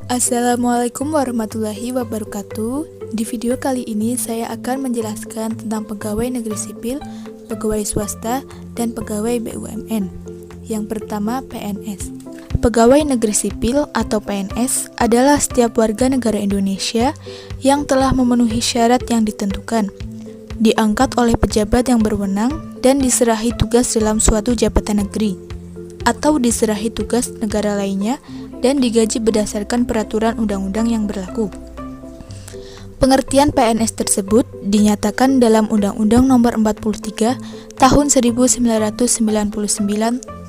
Assalamualaikum warahmatullahi wabarakatuh. Di video kali ini saya akan menjelaskan tentang pegawai negeri sipil, pegawai swasta, dan pegawai BUMN. Yang pertama, PNS. Pegawai negeri sipil atau PNS adalah setiap warga negara Indonesia yang telah memenuhi syarat yang ditentukan, diangkat oleh pejabat yang berwenang dan diserahi tugas dalam suatu jabatan negeri, atau diserahi tugas negara lainnya dan digaji berdasarkan peraturan undang-undang yang berlaku. Pengertian PNS tersebut dinyatakan dalam Undang-Undang Nomor 43 Tahun 1999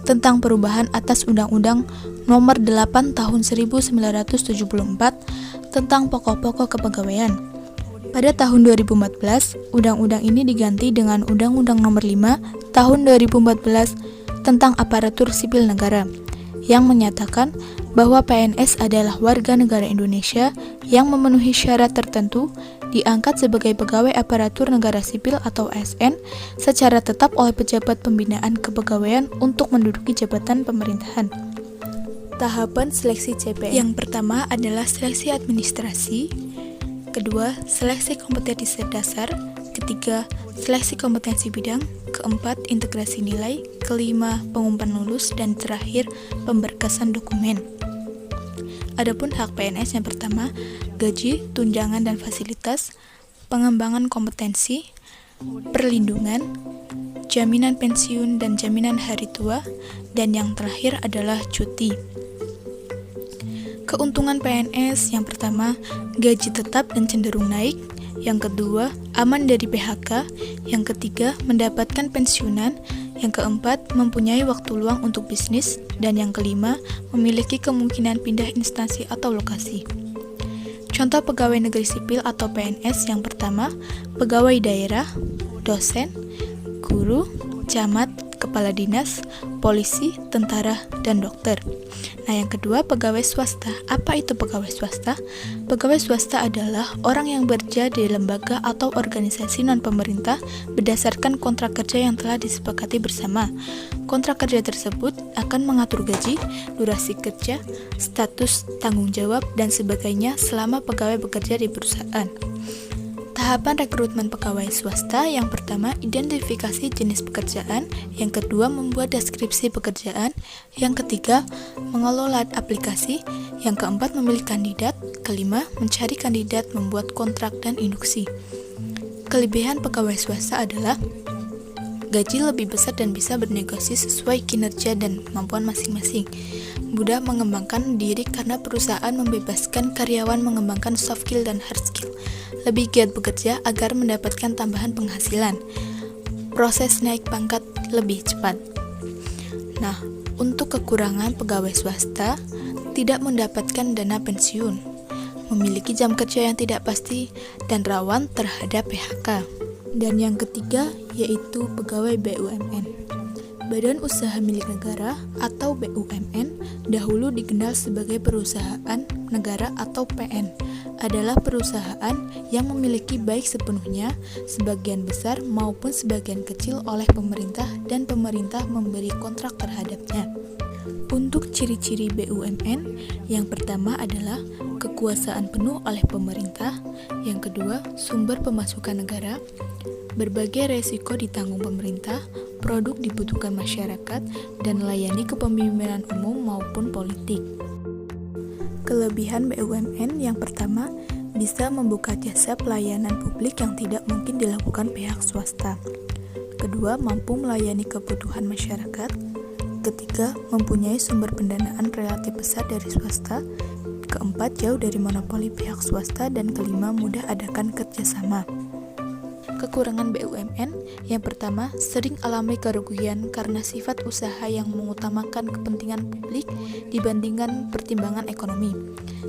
tentang perubahan atas Undang-Undang Nomor 8 Tahun 1974 tentang pokok-pokok kepegawaian. Pada tahun 2014, undang-undang ini diganti dengan Undang-Undang Nomor 5 Tahun 2014 tentang aparatur sipil negara, yang menyatakan bahwa PNS adalah warga negara Indonesia yang memenuhi syarat tertentu diangkat sebagai pegawai aparatur negara sipil atau ASN secara tetap oleh pejabat pembinaan kepegawaian untuk menduduki jabatan pemerintahan. Tahapan seleksi CPN. Yang pertama adalah seleksi administrasi, kedua, seleksi kompetensi dasar, ketiga, seleksi kompetensi bidang, keempat, integrasi nilai, kelima, pengumpulan lulus, dan terakhir, pemberkasan dokumen. Adapun hak PNS yang pertama, gaji, tunjangan dan fasilitas, pengembangan kompetensi, perlindungan, jaminan pensiun dan jaminan hari tua, dan yang terakhir adalah cuti. Keuntungan PNS yang pertama, gaji tetap dan cenderung naik. Yang kedua, aman dari PHK. Yang ketiga, mendapatkan pensiunan. Yang keempat, mempunyai waktu luang untuk bisnis. Dan yang kelima, memiliki kemungkinan pindah instansi atau lokasi. Contoh pegawai negeri sipil atau PNS yang pertama, pegawai daerah, dosen, guru, camat, kepala dinas, polisi, tentara, dan dokter. Nah, yang kedua, pegawai swasta. Apa itu pegawai swasta? Pegawai swasta adalah orang yang bekerja di lembaga atau organisasi non-pemerintah berdasarkan kontrak kerja yang telah disepakati bersama. Kontrak kerja tersebut akan mengatur gaji, durasi kerja, status tanggung jawab, dan sebagainya selama pegawai bekerja di perusahaan. Tahapan rekrutmen pegawai swasta yang pertama, identifikasi jenis pekerjaan, yang kedua, membuat deskripsi pekerjaan, yang ketiga, mengelola aplikasi, yang keempat, memilih kandidat, kelima, mencari kandidat, membuat kontrak dan induksi. Kelebihan pegawai swasta adalah gaji lebih besar dan bisa bernegosiasi sesuai kinerja dan kemampuan masing-masing. Mudah mengembangkan diri karena perusahaan membebaskan karyawan mengembangkan soft skill dan hard skill. Lebih giat bekerja agar mendapatkan tambahan penghasilan. Proses naik pangkat lebih cepat. Nah, untuk kekurangan pegawai swasta, tidak mendapatkan dana pensiun, memiliki jam kerja yang tidak pasti, dan rawan terhadap PHK. Dan yang ketiga, yaitu pegawai BUMN. Badan Usaha Milik Negara atau BUMN dahulu dikenal sebagai perusahaan negara atau PN, adalah perusahaan yang memiliki baik sepenuhnya, sebagian besar maupun sebagian kecil oleh pemerintah dan pemerintah memberi kontrak terhadapnya. Untuk ciri-ciri BUMN, yang pertama adalah kekuasaan penuh oleh pemerintah, yang kedua sumber pemasukan negara, berbagai resiko ditanggung pemerintah, produk dibutuhkan masyarakat, dan layani kepemimpinan umum maupun politik. Kelebihan BUMN yang pertama, bisa membuka jasa pelayanan publik yang tidak mungkin dilakukan pihak swasta. Kedua, mampu melayani kebutuhan masyarakat. Ketiga, mempunyai sumber pendanaan relatif besar dari swasta. Keempat, jauh dari monopoli pihak swasta. Dan kelima, mudah adakan kerjasama. Kekurangan BUMN yang pertama, sering alami kerugian karena sifat usaha yang mengutamakan kepentingan publik dibandingkan pertimbangan ekonomi.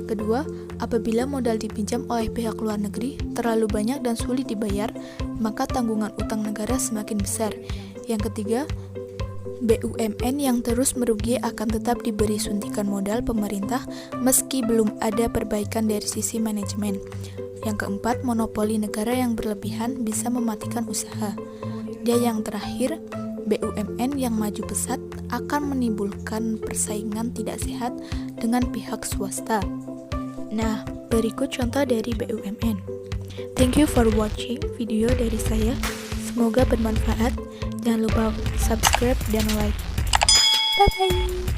Kedua, apabila modal dipinjam oleh pihak luar negeri terlalu banyak dan sulit dibayar, maka tanggungan utang negara semakin besar. Yang ketiga, BUMN yang terus merugi akan tetap diberi suntikan modal pemerintah meski belum ada perbaikan dari sisi manajemen. Yang keempat, monopoli negara yang berlebihan bisa mematikan usaha. Dan yang terakhir, BUMN yang maju pesat akan menimbulkan persaingan tidak sehat dengan pihak swasta. Nah, berikut contoh dari BUMN. Thank you for watching video dari saya. Semoga bermanfaat. Jangan lupa subscribe dan like. Bye-bye.